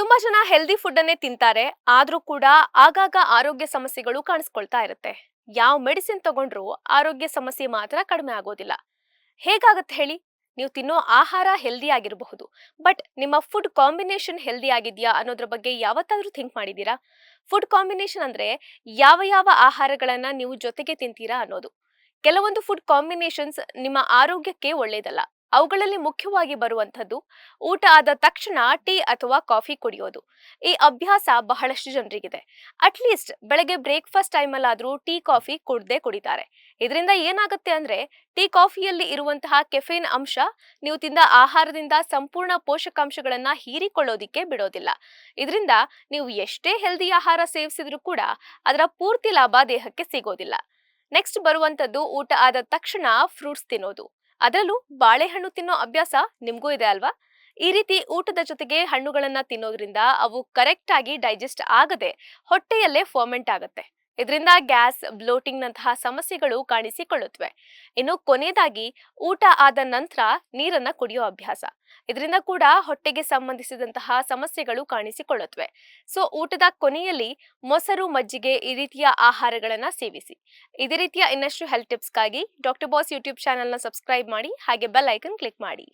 ತುಂಬಾ ಜನ healthy food ಅನ್ನೇ ತಿಂತಾರೆ. ಆದ್ರೂ ಕೂಡ ಆಗಾಗ ಆರೋಗ್ಯ ಸಮಸ್ಯೆಗಳು ಕಾಣಿಸ್ಕೊಳ್ತಾ ಇರುತ್ತೆ. ಯಾವ ಮೆಡಿಸಿನ್ ತಗೊಂಡ್ರೂ ಆರೋಗ್ಯ ಸಮಸ್ಯೆ ಮಾತ್ರ ಕಡಿಮೆ ಆಗೋದಿಲ್ಲ. ಹೇಗಾಗತ್ತೆ ಹೇಳಿ? ನೀವು ತಿನ್ನೋ ಆಹಾರ ಹೆಲ್ದಿ ಆಗಿರಬಹುದು, ಬಟ್ ನಿಮ್ಮ ಫುಡ್ ಕಾಂಬಿನೇಷನ್ ಹೆಲ್ದಿ ಆಗಿದೆಯಾ ಅನ್ನೋದ್ರ ಬಗ್ಗೆ ಯಾವತ್ತಾದ್ರೂ ಥಿಂಕ್ ಮಾಡಿದೀರಾ? ಫುಡ್ ಕಾಂಬಿನೇಷನ್ ಅಂದ್ರೆ ಯಾವ ಯಾವ ಆಹಾರಗಳನ್ನ ನೀವು ಜೊತೆಗೆ ತಿಂತೀರಾ ಅನ್ನೋದು. ಕೆಲವೊಂದು ಫುಡ್ ಕಾಂಬಿನೇಷನ್ಸ್ ನಿಮ್ಮ ಆರೋಗ್ಯಕ್ಕೆ ಒಳ್ಳೇದಲ್ಲ. ಅವುಗಳಲ್ಲಿ ಮುಖ್ಯವಾಗಿ ಬರುವಂತದ್ದು ಊಟ ಆದ ತಕ್ಷಣ ಟೀ ಅಥವಾ ಕಾಫಿ ಕುಡಿಯೋದು. ಈ ಅಭ್ಯಾಸ ಬಹಳಷ್ಟು ಜನರಿಗಿದೆ. ಅಟ್ಲೀಸ್ಟ್ ಬೆಳಗ್ಗೆ ಬ್ರೇಕ್ಫಾಸ್ಟ್ ಟೈಮಲ್ಲಾದ್ರೂ ಟೀ ಕಾಫಿ ಕುಡಿತಾರೆ. ಇದರಿಂದ ಏನಾಗುತ್ತೆ ಅಂದ್ರೆ ಟೀ ಕಾಫಿಯಲ್ಲಿ ಇರುವಂತಹ ಕೆಫೇನ್ ಅಂಶ ನೀವು ತಿಂದ ಆಹಾರದಿಂದ ಸಂಪೂರ್ಣ ಪೋಷಕಾಂಶಗಳನ್ನ ಹೀರಿಕೊಳ್ಳೋದಿಕ್ಕೆ ಬಿಡೋದಿಲ್ಲ. ಇದರಿಂದ ನೀವು ಎಷ್ಟೇ ಹೆಲ್ದಿ ಆಹಾರ ಸೇವಿಸಿದ್ರೂ ಕೂಡ ಅದರ ಪೂರ್ತಿ ಲಾಭ ದೇಹಕ್ಕೆ ಸಿಗೋದಿಲ್ಲ. ನೆಕ್ಸ್ಟ್ ಬರುವಂತದ್ದು ಊಟ ಆದ ತಕ್ಷಣ ಫ್ರೂಟ್ಸ್ ತಿನ್ನೋದು. ಅದರಲ್ಲೂ ಬಾಳೆಹಣ್ಣು ತಿನ್ನೋ ಅಭ್ಯಾಸ ನಿಮ್ಗೂ ಇದೆ ಅಲ್ವಾ? ಈ ರೀತಿ ಊಟದ ಜೊತೆಗೆ ಹಣ್ಣುಗಳನ್ನ ತಿನ್ನೋದ್ರಿಂದ ಅವು ಕರೆಕ್ಟ್ ಆಗಿ ಡೈಜೆಸ್ಟ್ ಆಗದೆ ಹೊಟ್ಟೆಯಲ್ಲೇ ಫರ್ಮೆಂಟ್ ಆಗುತ್ತೆ. ಇದರಿಂದ ಗ್ಯಾಸ್, ಬ್ಲೋಟಿಂಗ್ ನಂತಹ ಸಮಸ್ಯೆಗಳು ಕಾಣಿಸಿಕೊಳ್ಳುತ್ತವೆ. ಇನ್ನು ಕೊನೆಯದಾಗಿ ಊಟ ಆದ ನಂತರ ನೀರನ್ನ ಕುಡಿಯೋ ಅಭ್ಯಾಸ. ಇದರಿಂದ ಕೂಡ ಹೊಟ್ಟೆಗೆ ಸಂಬಂಧಿಸಿದಂತಹ ಸಮಸ್ಯೆಗಳು ಕಾಣಿಸಿಕೊಳ್ಳುತ್ತವೆ. ಸೊ ಊಟದ ಕೊನೆಯಲ್ಲಿ ಮೊಸರು, ಮಜ್ಜಿಗೆ ಈ ರೀತಿಯ ಆಹಾರಗಳನ್ನ ಸೇವಿಸಿ. ಇದೇ ರೀತಿಯ ಇನ್ನಷ್ಟು ಹೆಲ್ತ್ ಟಿಪ್ಸ್ಗಾಗಿ ಡಾಕ್ಟರ್ ಬಾಸ್ ಯೂಟ್ಯೂಬ್ ಚಾನೆಲ್ನ ಸಬ್ಸ್ಕ್ರೈಬ್ ಮಾಡಿ, ಹಾಗೆ ಬೆಲ್ ಐಕನ್ ಕ್ಲಿಕ್ ಮಾಡಿ.